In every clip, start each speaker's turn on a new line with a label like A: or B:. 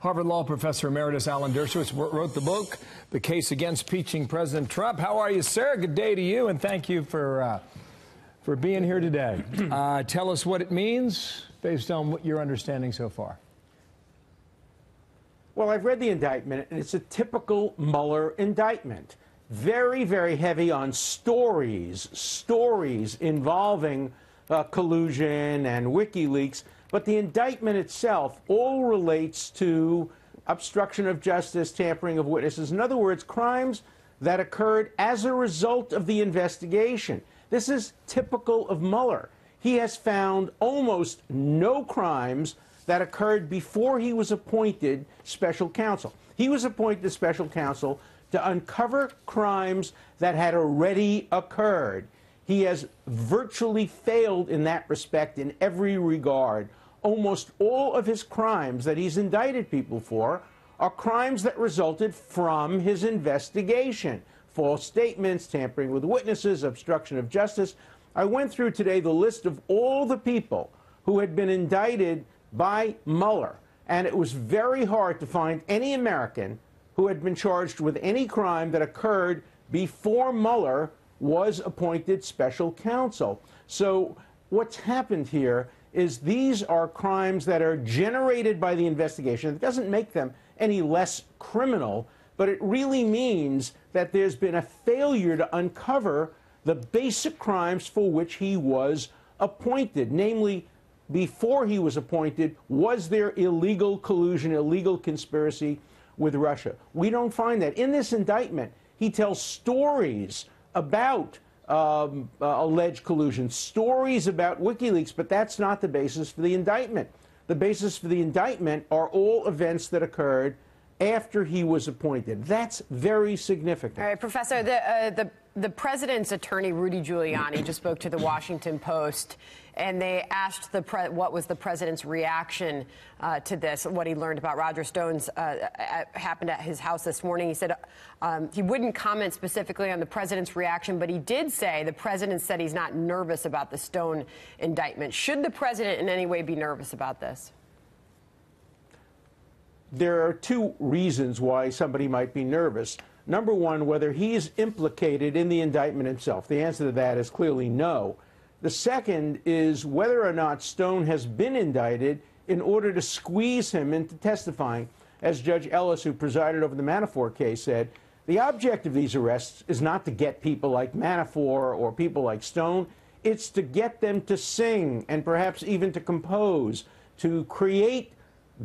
A: Harvard Law Professor Emeritus Alan Dershowitz wrote the book, The Case Against Impeaching President Trump. How are you, sir? Good day to you, and thank you for being here today. Tell us what it means based on what your understanding so far.
B: Well, I've read the indictment, and it's a typical Mueller indictment. Very, very heavy on stories involving collusion and WikiLeaks. But the indictment itself all relates to obstruction of justice, tampering of witnesses. In other words, crimes that occurred as a result of the investigation. This is typical of Mueller. He has found almost no crimes that occurred before he was appointed special counsel. He was appointed special counsel to uncover crimes that had already occurred. He has virtually failed in that respect in every regard. Almost all of his crimes that he's indicted people for are crimes that resulted from his investigation. False statements, tampering with witnesses, obstruction of justice. I went through today the list of all the people who had been indicted by Mueller, and it was very hard to find any American who had been charged with any crime that occurred before Mueller was appointed special counsel. So what's happened here is these are crimes that are generated by the investigation. It doesn't make them any less criminal, but it really means that there's been a failure to uncover the basic crimes for which he was appointed. Namely, before he was appointed, was there illegal collusion, illegal conspiracy with Russia? We don't find that. In this indictment, he tells stories about alleged collusion, stories about WikiLeaks, but that's not the basis for the indictment. The basis for the indictment are all events that occurred after he was appointed. That's very significant.
C: All right, Professor, the president's attorney, Rudy Giuliani, just spoke to the Washington Post, and they asked what was the president's reaction to this, what he learned about Roger Stone's happened at his house this morning. He said he wouldn't comment specifically on the president's reaction, but he did say the president said he's not nervous about the Stone indictment. Should the president in any way be nervous about this?
B: There are two reasons why somebody might be nervous. Number one, whether he is implicated in the indictment himself. The answer to that is clearly no. The second is whether or not Stone has been indicted in order to squeeze him into testifying. As Judge Ellis, who presided over the Manafort case, said, the object of these arrests is not to get people like Manafort or people like Stone. It's to get them to sing and perhaps even to compose, to create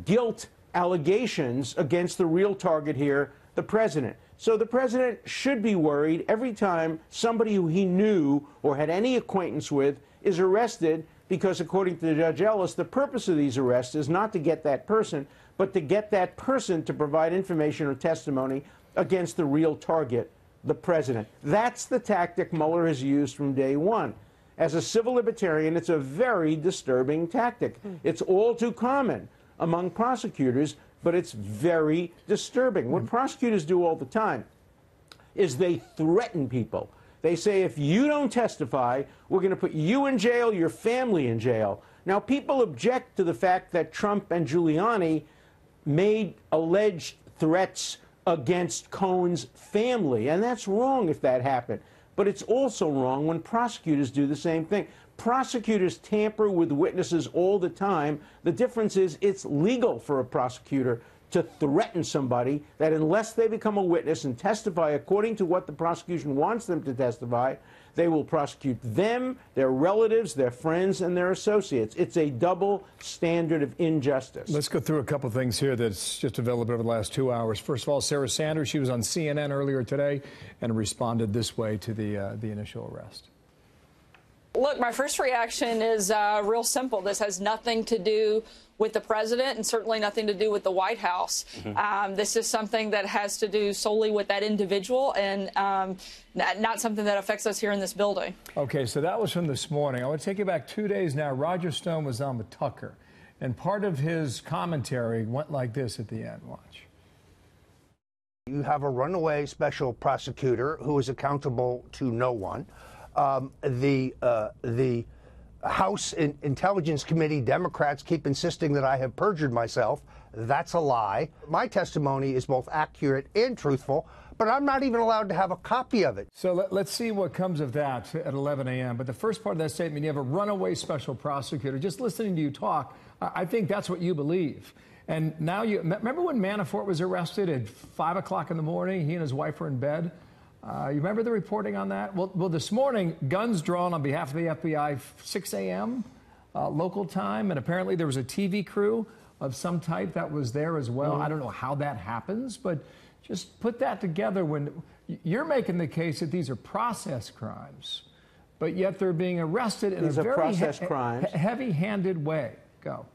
B: guilt allegations against the real target here, the president. So the president should be worried every time somebody who he knew or had any acquaintance with is arrested, because according to Judge Ellis, the purpose of these arrests is not to get that person, but to get that person to provide information or testimony against the real target, the president. That's the tactic Mueller has used from day one. As a civil libertarian, it's a very disturbing tactic. It's all too common among prosecutors, but it's very disturbing. What prosecutors do all the time is they threaten people. They say, if you don't testify, we're going to put you in jail, your family in jail. Now, people object to the fact that Trump and Giuliani made alleged threats against Cohen's family, and that's wrong if that happened. But it's also wrong when prosecutors do the same thing. Prosecutors tamper with witnesses all the time. The difference is it's legal for a prosecutor to threaten somebody that unless they become a witness and testify according to what the prosecution wants them to testify, they will prosecute them, their relatives, their friends, and their associates. It's a double standard of injustice.
A: Let's go through a couple things here that's just available over the last 2 hours. First of all, Sarah Sanders, she was on CNN earlier today and responded this way to the initial arrest.
D: Look, my first reaction is real simple. This has nothing to do with the president and certainly nothing to do with the White House. This is something that has to do solely with that individual and not something that affects us here in this building.
A: Okay, so that was from this morning. I want to take you back 2 days now. Roger Stone was on with Tucker, and part of his commentary went like this at the end. Watch.
E: You have a runaway special prosecutor who is accountable to no one. The House Intelligence Committee Democrats keep insisting that I have perjured myself. That's a lie. My testimony is both accurate and truthful, but I'm not even allowed to have a copy of it.
A: So let's see what comes of that at 11 a.m. But the first part of that statement, you have a runaway special prosecutor. Just listening to you talk, I think that's what you believe. And now remember when Manafort was arrested at 5 o'clock in the morning? He and his wife were in bed. You remember the reporting on that? Well, this morning, guns drawn on behalf of the FBI, 6 a.m. Local time, and apparently there was a TV crew of some type that was there as well. I don't know how that happens, but just put that together when you're making the case that these are process crimes, but yet they're being arrested in a very heavy-handed way. Go.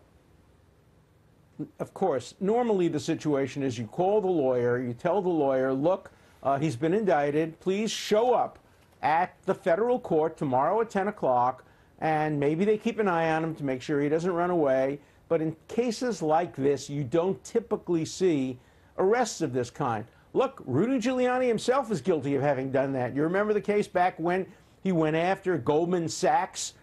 B: Of course, normally the situation is you call the lawyer, you tell the lawyer, look, he's been indicted. Please show up at the federal court tomorrow at 10 o'clock, and maybe they keep an eye on him to make sure he doesn't run away. But in cases like this, you don't typically see arrests of this kind. Look, Rudy Giuliani himself is guilty of having done that. You remember the case back when he went after Goldman Sachs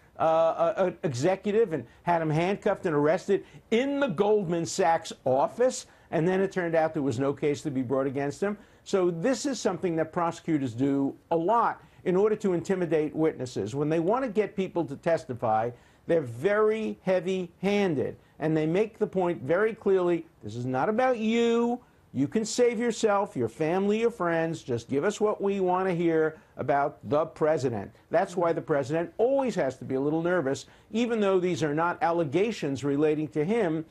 B: executive and had him handcuffed and arrested in the Goldman Sachs office, and then it turned out there was no case to be brought against him. So this is something that prosecutors do a lot in order to intimidate witnesses. When they want to get people to testify, they're very heavy-handed, and they make the point very clearly, this is not about you. You can save yourself, your family, your friends. Just give us what we want to hear about the president. That's why the president always has to be a little nervous, even though these are not allegations relating to him.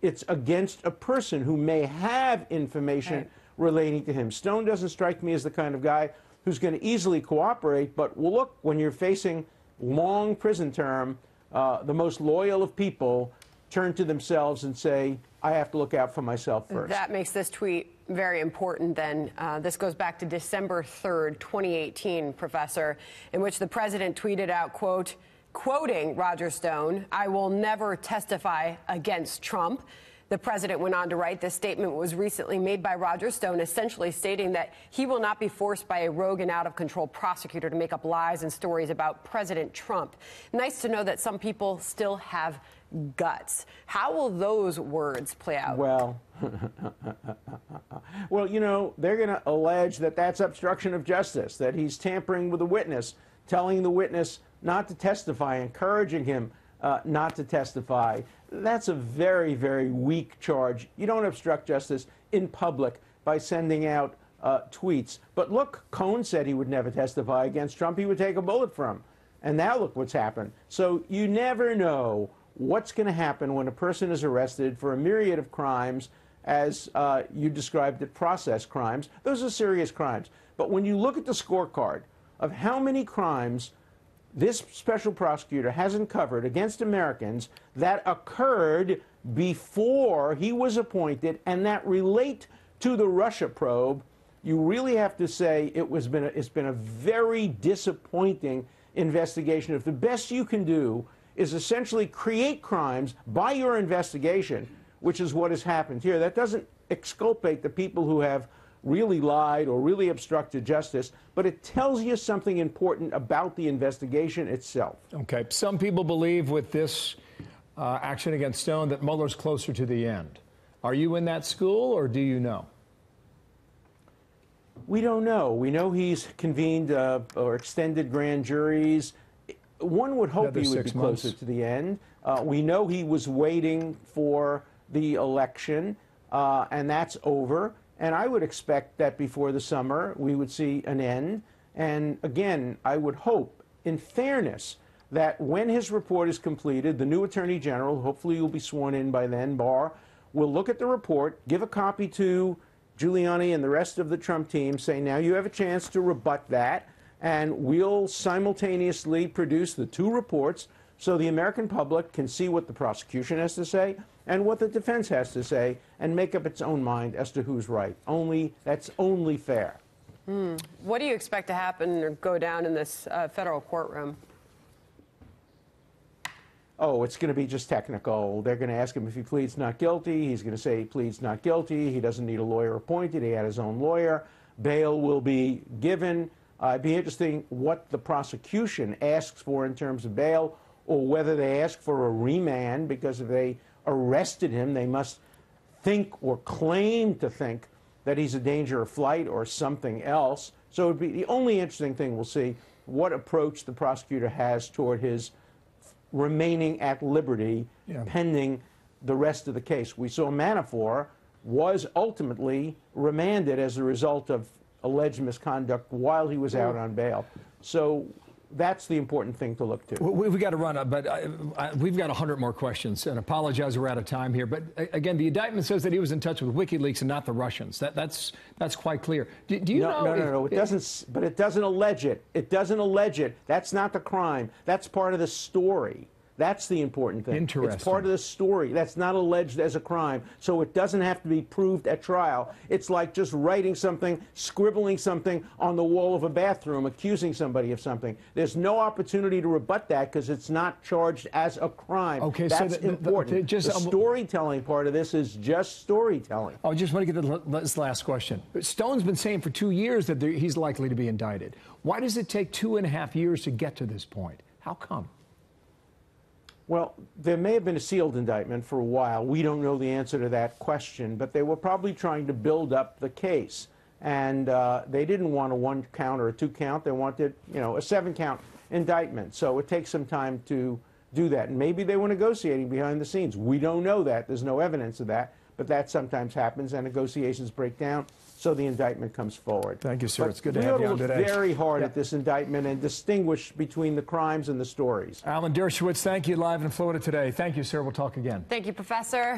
B: It's against a person who may have information relating to him. Stone doesn't strike me as the kind of guy who's going to easily cooperate, but well, look, when you're facing long prison term, the most loyal of people turn to themselves and say, I have to look out for myself first.
C: That makes this tweet very important then. This goes back to December 3rd, 2018, Professor, in which the president tweeted out, quote, quoting Roger Stone, I will never testify against Trump. The president went on to write, this statement was recently made by Roger Stone, essentially stating that he will not be forced by a rogue and out-of-control prosecutor to make up lies and stories about President Trump. Nice to know that some people still have guts. How will those words play out?
B: Well, well, you know, they're going to allege that that's obstruction of justice, that he's tampering with a witness, telling the witness not to testify, encouraging him not to testify. That's a very, very weak charge. You don't obstruct justice in public by sending out tweets. But look, Cohn said he would never testify against Trump. He would take a bullet for him. And now look what's happened. So you never know what's going to happen when a person is arrested for a myriad of crimes, as you described it, process crimes. Those are serious crimes. But when you look at the scorecard of how many crimes this special prosecutor hasn't covered against Americans that occurred before he was appointed and that relate to the Russia probe, you really have to say it's been a very disappointing investigation. If the best you can do is essentially create crimes by your investigation, which is what has happened here, that doesn't exculpate the people who have really lied or really obstructed justice, but it tells you something important about the investigation itself.
A: Okay. Some people believe with this action against Stone that Mueller's closer to the end. Are you in that school, or do you know?
B: We don't know. We know he's convened or extended grand juries. One would hope he would be closer to the end. We know he was waiting for the election, and that's over. And I would expect that before the summer we would see an end. And again, I would hope, in fairness, that when his report is completed, the new Attorney General, hopefully you'll be sworn in by then, Barr, will look at the report, give a copy to Giuliani and the rest of the Trump team, say, now you have a chance to rebut that, and we'll simultaneously produce the two reports so the American public can see what the prosecution has to say and what the defense has to say and make up its own mind as to who's right. That's only fair.
C: What do you expect to happen or go down in this federal courtroom?
B: Oh, it's going to be just technical. They're going to ask him if he pleads not guilty. He's going to say he pleads not guilty. He doesn't need a lawyer appointed. He had his own lawyer. Bail will be given. It'd be interesting what the prosecution asks for in terms of bail. or whether they ask for a remand, because if they arrested him, they must think or claim to think that he's a danger of flight or something else. So it would be the only interesting thing we'll see, what approach the prosecutor has toward his remaining at liberty pending the rest of the case. We saw Manafort was ultimately remanded as a result of alleged misconduct while he was out on bail. So that's the important thing to look to.
A: We've got to run up, but we've got 100 more questions, and apologize we're out of time here. But again, the indictment says that he was in touch with WikiLeaks and not the Russians. That's quite clear. Do you know?
B: No. It doesn't. But it doesn't allege it. It doesn't allege it. That's not the crime. That's part of the story. That's the important thing.
A: Interesting.
B: It's part of the story. That's not alleged as a crime, so it doesn't have to be proved at trial. It's like just writing something, scribbling something on the wall of a bathroom, accusing somebody of something. There's no opportunity to rebut that because it's not charged as a crime.
A: Okay,
B: that's
A: so
B: important. The storytelling part of this is just storytelling.
A: I just want to get to this last question. Stone's been saying for 2 years that he's likely to be indicted. Why does it take 2.5 years to get to this point? How come?
B: Well, there may have been a sealed indictment for a while. We don't know the answer to that question, but they were probably trying to build up the case. And they didn't want a 1-count or a 2-count. They wanted, a 7-count indictment. So it takes some time to do that. And maybe they were negotiating behind the scenes. We don't know that. There's no evidence of that. But that sometimes happens, and negotiations break down, so the indictment comes forward.
A: Thank you, sir.
B: But
A: it's good to have you on today.
B: We ought to look very hard at this indictment and distinguish between the crimes and the stories.
A: Alan Dershowitz, thank you, live in Florida today. Thank you, sir. We'll talk again.
C: Thank you, Professor.